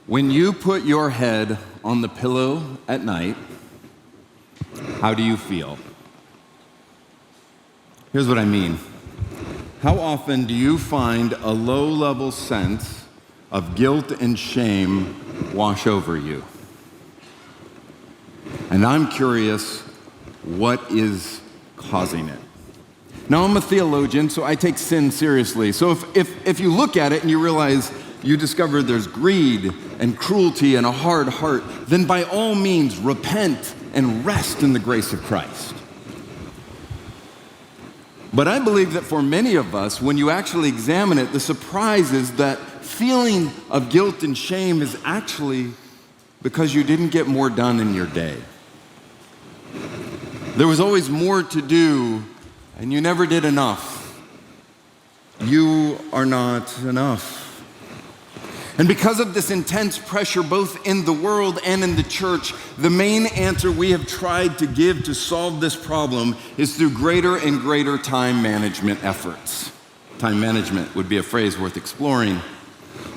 When you put your head on the pillow at night, how do you feel? Here's what I mean. How often do you find a low-level sense of guilt and shame wash over you? And I'm curious, what is causing it? Now, I'm a theologian, so I take sin seriously. So if you look at it and you realize you discover there's greed and cruelty and a hard heart, then by all means, repent and rest in the grace of Christ. But I believe that for many of us, when you actually examine it, the surprise is that feeling of guilt and shame is actually because you didn't get more done in your day. There was always more to do, and you never did enough. You are not enough. And because of this intense pressure, both in the world and in the church, the main answer we have tried to give to solve this problem is through greater and greater time management efforts. Time management would be a phrase worth exploring.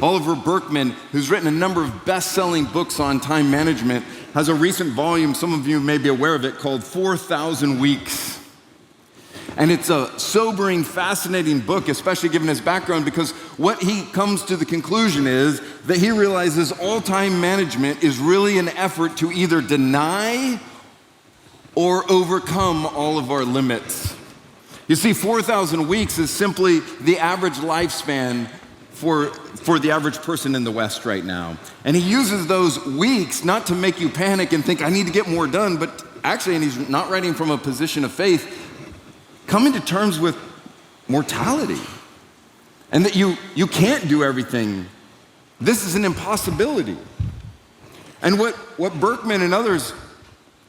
Oliver Burkeman, who's written a number of best-selling books on time management, has a recent volume, some of you may be aware of it, called 4,000 Weeks. And it's a sobering, fascinating book, especially given his background, because what he comes to the conclusion is that he realizes all time management is really an effort to either deny or overcome all of our limits. You see, 4,000 weeks is simply the average lifespan for the average person in the West right now. And he uses those weeks not to make you panic and think, I need to get more done, but actually, and he's not writing from a position of faith, coming to terms with mortality and that you can't do everything. This is an impossibility. And what Berkman and others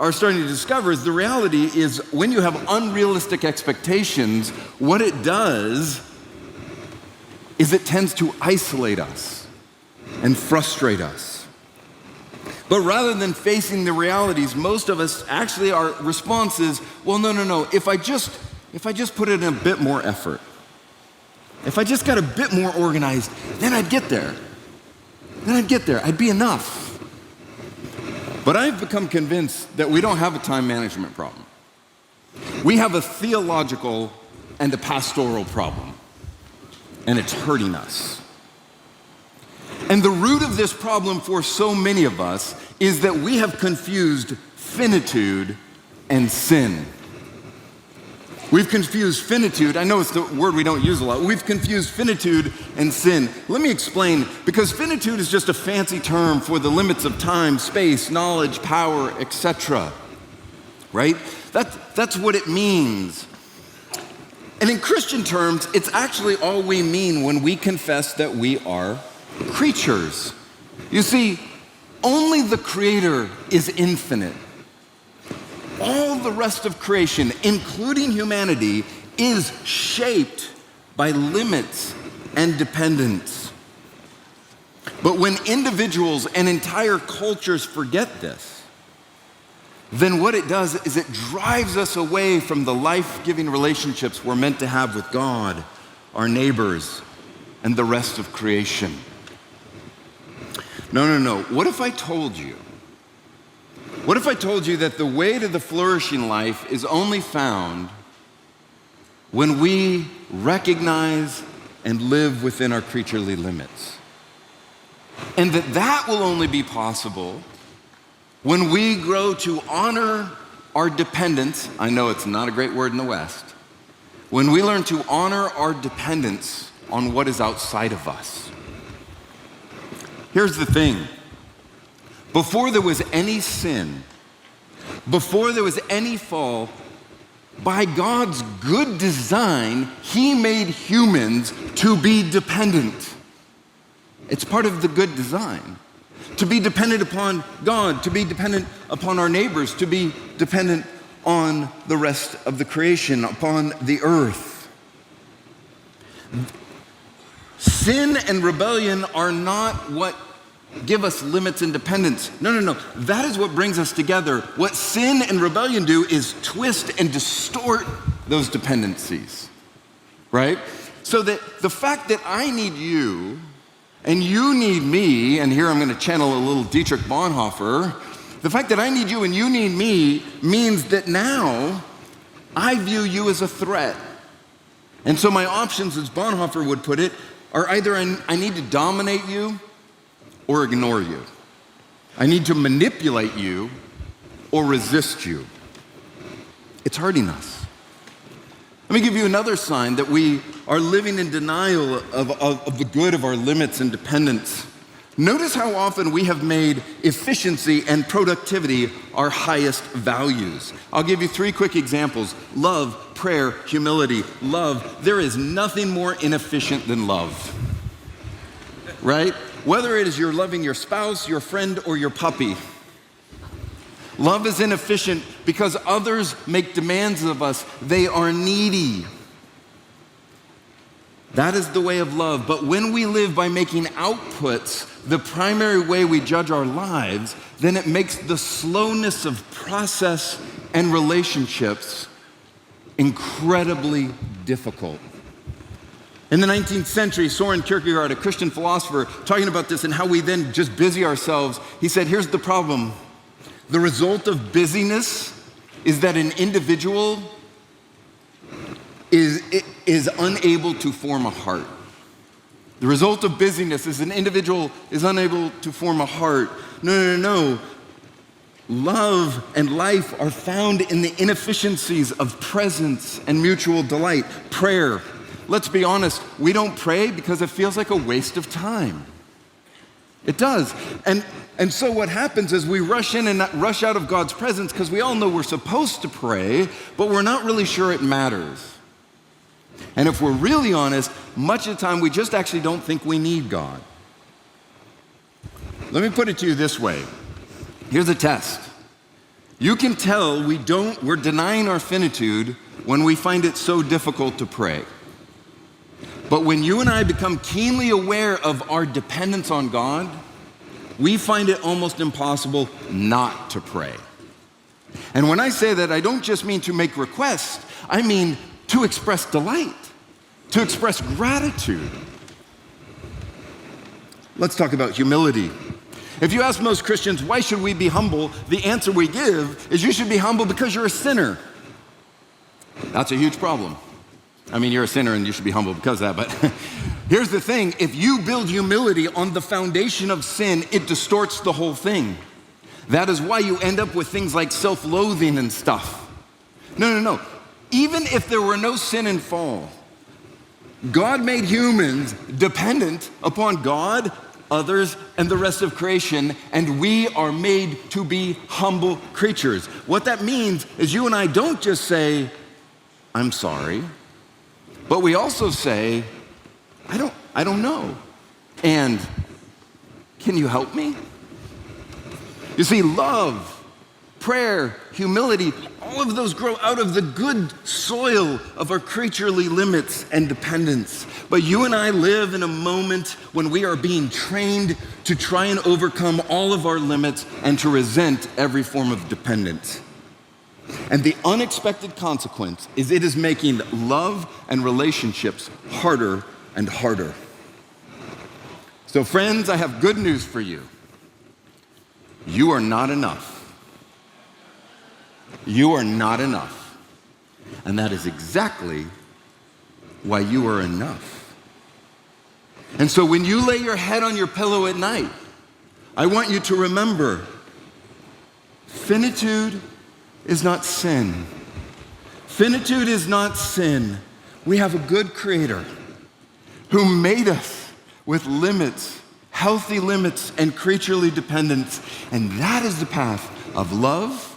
are starting to discover is the reality is when you have unrealistic expectations, what it does is it tends to isolate us and frustrate us. But rather than facing the realities, most of us actually, our response is, well, no. If I just put in a bit more effort, if I just got a bit more organized, then I'd get there. I'd be enough. But I've become convinced that we don't have a time management problem. We have a theological and a pastoral problem, and it's hurting us. And the root of this problem for so many of us is that we have confused finitude and sin. We've confused finitude. I know it's the word we don't use a lot. We've confused finitude and sin. Let me explain, because finitude is just a fancy term for the limits of time, space, knowledge, power, etc. Right? That's what it means. And in Christian terms, it's actually all we mean when we confess that we are creatures. You see, only the Creator is infinite. All the rest of creation, including humanity, is shaped by limits and dependence. But when individuals and entire cultures forget this, then what it does is it drives us away from the life-giving relationships we're meant to have with God, our neighbors, and the rest of creation. No. What if I told you that the way to the flourishing life is only found when we recognize and live within our creaturely limits? And that will only be possible when we grow to honor our dependence. I know it's not a great word in the West. When we learn to honor our dependence on what is outside of us. Here's the thing. Before there was any sin, before there was any fall, by God's good design, He made humans to be dependent. It's part of the good design. To be dependent upon God, to be dependent upon our neighbors, to be dependent on the rest of the creation, upon the earth. Sin and rebellion are not what give us limits and dependence. No. That is what brings us together. What sin and rebellion do is twist and distort those dependencies, right? So that the fact that I need you and you need me, and here I'm going to channel a little Dietrich Bonhoeffer, the fact that I need you and you need me means that now I view you as a threat. And so my options, as Bonhoeffer would put it, are either I need to dominate you or ignore you. I need to manipulate you or resist you. It's hurting us. Let me give you another sign that we are living in denial of the good of our limits and dependence. Notice how often we have made efficiency and productivity our highest values. I'll give you 3 quick examples. Love, prayer, humility. Love. There is nothing more inefficient than love. Right? Whether it is you're loving your spouse, your friend, or your puppy. Love is inefficient because others make demands of us. They are needy. That is the way of love. But when we live by making outputs the primary way we judge our lives, then it makes the slowness of process and relationships incredibly difficult. In the 19th century, Soren Kierkegaard, a Christian philosopher, talking about this and how we then just busy ourselves, he said, here's the problem. The result of busyness is that an individual is unable to form a heart. The result of busyness is an individual is unable to form a heart. No. Love and life are found in the inefficiencies of presence and mutual delight. Prayer. Let's be honest, we don't pray because it feels like a waste of time. It does. And so what happens is we rush in and rush out of God's presence because we all know we're supposed to pray, but we're not really sure it matters. And if we're really honest, much of the time we just actually don't think we need God. Let me put it to you this way. Here's a test. You can tell we're denying our finitude when we find it so difficult to pray. But when you and I become keenly aware of our dependence on God, we find it almost impossible not to pray. And when I say that, I don't just mean to make requests, I mean to express delight, to express gratitude. Let's talk about humility. If you ask most Christians, why should we be humble? The answer we give is you should be humble because you're a sinner. That's a huge problem. I mean, you're a sinner and you should be humble because of that, but here's the thing. If you build humility on the foundation of sin, it distorts the whole thing. That is why you end up with things like self-loathing and stuff. No. Even if there were no sin and fall, God made humans dependent upon God, others, and the rest of creation, and we are made to be humble creatures. What that means is you and I don't just say, I'm sorry, but we also say, I don't know. And can you help me? You see, love, prayer, humility, all of those grow out of the good soil of our creaturely limits and dependence. But you and I live in a moment when we are being trained to try and overcome all of our limits and to resent every form of dependence. And the unexpected consequence is it is making love and relationships harder and harder. So friends, I have good news for you. You are not enough. You are not enough. And that is exactly why you are enough. And so when you lay your head on your pillow at night, I want you to remember, finitude is not sin. Finitude is not sin. We have a good creator who made us with limits, healthy limits, and creaturely dependence. And that is the path of love,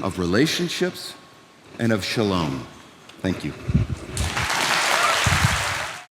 of relationships, and of shalom. Thank you.